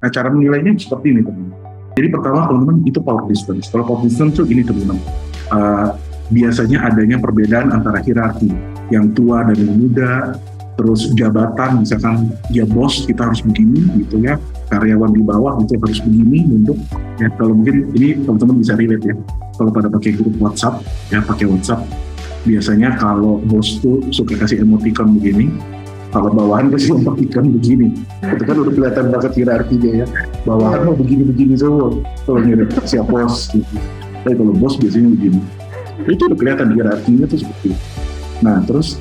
Nah, cara menilainya seperti ini teman. Jadi pertama teman-teman itu power distance. Kalau power distance tuh ini teman-teman. Biasanya adanya perbedaan antara hierarki yang tua dan yang muda, terus jabatan, misalkan dia bos kita harus begini gitu ya, karyawan di bawah itu harus begini untuk ya. Kalau mungkin ini teman-teman bisa relate ya, kalau pada pakai grup WhatsApp ya, pakai WhatsApp biasanya kalau bos tuh suka kasih emoticon begini, kalau bawahan kasih emoticon begini, itu kan udah kelihatan banget hierarkinya ya, bawahan mau begini-begini semua kalau mirip siap bos gitu. Tapi kalau bos biasanya begini, itu udah kelihatan hierarkinya tuh seperti itu. Nah terus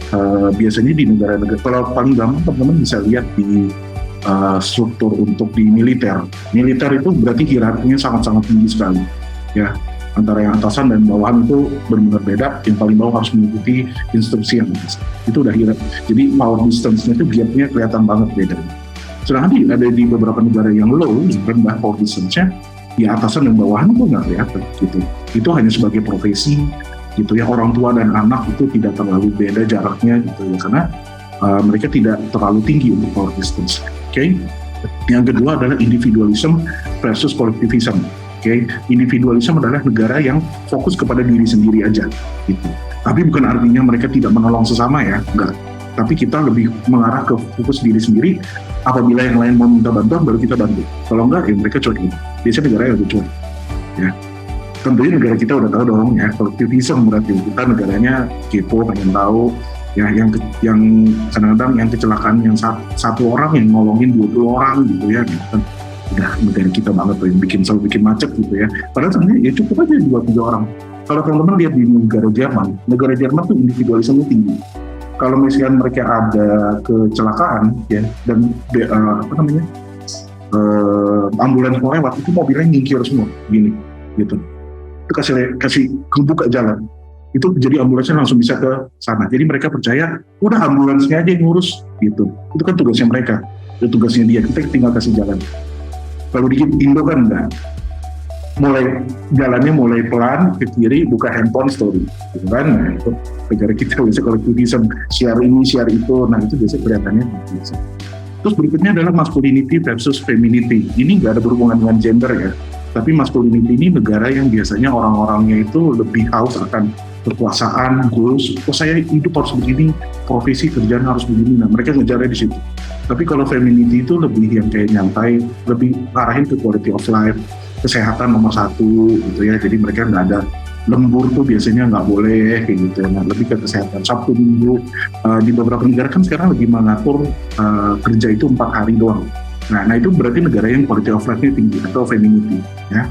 biasanya di negara-negara, kalau paling gampang teman-teman bisa lihat di struktur untuk di militer itu berarti hierarkinya sangat-sangat tinggi sekali ya, antara yang atasan dan bawahan itu benar-benar beda. Yang paling bawah harus mengikuti instruksi yang atas, itu udah hierarki. Jadi power distance-nya itu gap-nya kelihatan banget beda. Sedangkan ada di beberapa negara yang low, rendah power distance-nya, ya atasan dan bawahan itu nggak kelihatan gitu. Itu hanya sebagai profesi gitu ya. Orang tua dan anak itu tidak terlalu beda jaraknya gitu ya, karena mereka tidak terlalu tinggi untuk power distance. Oke. Yang kedua adalah individualism versus collectivism. Oke. Individualism adalah negara yang fokus kepada diri sendiri aja gitu. Tapi bukan artinya mereka tidak menolong sesama ya, enggak. Tapi kita lebih mengarah ke fokus diri sendiri. Apabila yang lain mau minta bantuan baru kita bantu. Kalau enggak ya mereka cuek gitu. Biasanya negara yang lebih cuek ya. Tentunya negara kita udah tahu dong ya, collectivism berarti kita negaranya kepo, pengen tahu ya, yang kadang-kadang yang kecelakaan yang satu orang yang nolongin 20 orang gitu ya, gitu kan. Udah negara kita banget tuh yang selalu bikin macet gitu ya. Padahal sebenarnya ya cukup aja 2-3 orang. Kalau teman-teman lihat di negara Jerman tuh individualisme tinggi. Kalau misalkan mereka ada kecelakaan ya, dan ambulans mau lewat, itu mobilnya nyingkir semua gini gitu. Itu kasih kebuka jalan. Itu jadi ambulansnya langsung bisa ke sana. Jadi mereka percaya udah ambulansnya aja yang ngurus gitu. Itu kan tugasnya mereka, itu tugasnya dia. Kita tinggal kasih jalan. Kalau di Indo kan enggak. Jalannya mulai pelan ke kiri, buka handphone story, gitu kan? Nah, itu negara kita biasa collectivism, share ini, share itu. Nah itu biasa kelihatannya gitu. Terus berikutnya adalah masculinity versus femininity. Ini nggak ada berhubungan dengan gender ya. Tapi masculinity ini negara yang biasanya orang-orangnya itu lebih haus akan kekuasaan, goals. Saya hidup harus begini, profesi kerjaan harus begini. Nah mereka ngejarnya di situ. Tapi kalau femininity itu lebih yang kayak nyantai, lebih arahin ke quality of life, kesehatan nomor 1 gitu ya. Jadi mereka nggak ada lembur tuh biasanya nggak boleh kayak gitu. Nah lebih ke kesehatan. Sabtu Minggu di beberapa negara kan sekarang lagi mengatur kerja itu 4 hari doang. Nah itu berarti negara yang quality of life-nya tinggi atau femininity ya.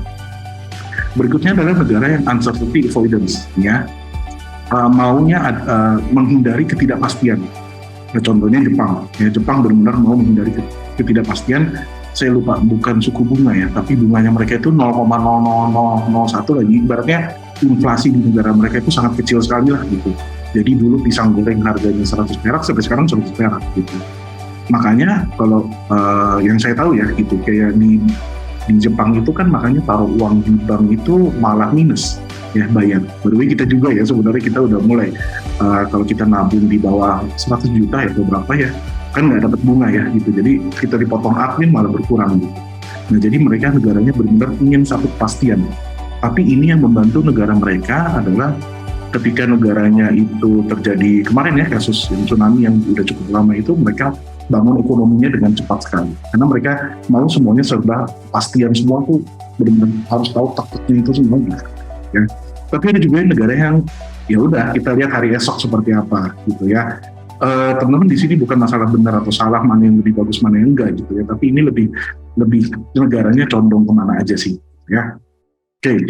Berikutnya adalah negara yang uncertainty avoidance ya. Maunya menghindari ketidakpastian. Nah, contohnya Jepang. Ya, Jepang benar-benar mau menghindari ketidakpastian. Saya lupa, bukan suku bunga ya, tapi bunganya mereka itu 0,00001 lagi. Ibaratnya inflasi di negara mereka itu sangat kecil sekali lah gitu. Jadi dulu pisang goreng harganya 100 perak, sampai sekarang 100 perak gitu. Makanya kalau yang saya tahu ya gitu, kayak di Jepang itu kan makanya taruh uang di bank itu malah minus ya bayar. By the way kita juga ya sebenarnya kita udah mulai kalau kita nabung di bawah 100 juta ya berapa ya kan nggak dapat bunga ya gitu. Jadi kita dipotong admin malah berkurang gitu. Nah jadi mereka negaranya benar-benar ingin satu kepastian. Tapi ini yang membantu negara mereka adalah ketika negaranya itu terjadi kemarin ya kasus tsunami yang udah cukup lama itu, mereka bangun ekonominya dengan cepat sekali karena mereka mau semuanya serba pastian, semua tuh benar-benar harus tahu takutnya itu semua gitu ya. Tapi ada juga negara yang ya udah kita lihat hari esok seperti apa gitu ya. Teman-teman di sini bukan masalah benar atau salah, mana yang lebih bagus mana yang enggak gitu ya, tapi ini lebih negaranya condong kemana aja sih ya. Oke.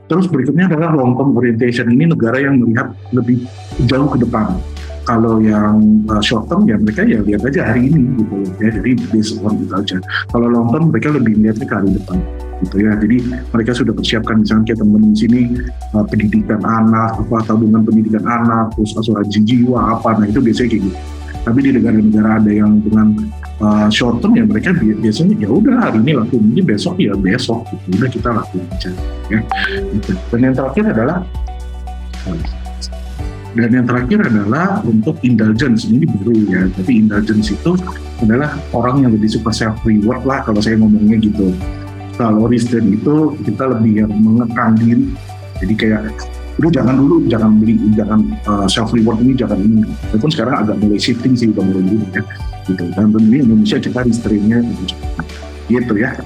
Terus berikutnya adalah long term orientation. Ini negara yang melihat lebih jauh ke depan. Kalau yang short term ya mereka ya lihat aja hari ini gitu ya, jadi based on itu aja. Kalau long term mereka lebih melihatnya ke hari depan gitu ya. Jadi mereka sudah persiapkan misalnya kayak teman-teman di sini pendidikan anak, tabungan pendidikan anak, terus asuransi jiwa apa, nah itu biasanya kayak gitu. Tapi di negara-negara ada yang dengan short term ya mereka biasanya ya udah hari ini lakuin ini, besok ya besok gitu, udah kita lakuin aja ya. Gitu. Dan yang terakhir adalah Dan yang terakhir adalah untuk indulgence, ini baru ya. Tapi indulgence itu adalah orang yang lebih suka self reward lah kalau saya ngomongnya gitu. Kalau restraint itu kita lebih yang mengekang diri. Jadi kayak udah jangan beli, jangan self reward ini, jangan ini. Walaupun sekarang agak mulai shifting sih, udah mulai dulu ya. Gitu. Dan tentunya Indonesia kita restraintnya gitu ya.